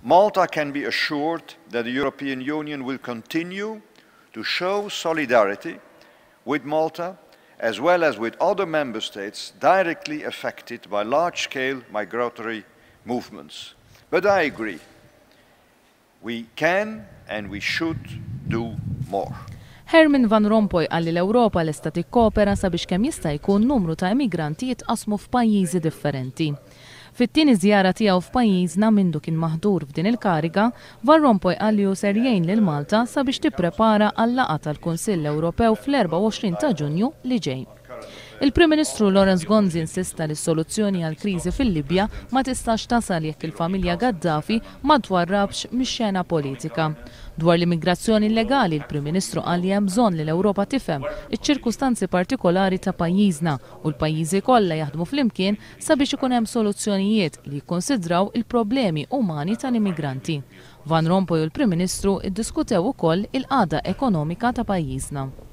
Malta can be assured that the European Union will continue to show solidarity with Malta as well as with other member states directly affected by large-scale migratory movements. But I agree, we can and we should do more. Herman Van Rompuy għalli l-Ewropa lesta tikkopera sabiex kemm jista' jkun numru ta' immigranti jitqasmu f'pajjiżi differenti. Fit-tieni żjara tiegħu f'pajjiżna mindu kien maħdur f'din il-kariga, Van Rompuy għalli hu ser jgħin lil Malta sabiex tipprepara għall-laqgħa tal-Kunsill Ewropew fl-24 ta' Ġunju li ġej. Il-Prim Ministru Lawrence Gonzi insista li s-soluzzjoni għall-kriżi fil-Libja ma tistax tasal jekk il-familja Gaddafi ma twarrabx mix-xena politika. Dwar l-immigrazzjoni illegali, il-Prim Ministru qal li hemm bżonn li l-Ewropa tifhem iċ-ċirkustanzi partikolari ta' pajjiżna u l-pajjiżi kollha jaħdmu flimkien sabiex ikun hemm soluzzjonijiet li jikkonsidraw il-problemi umani tal-immigranti. Van Rompuy u l-Prim Ministru iddiskutew ukoll il-qagħda ekonomika ta' pajjiżna.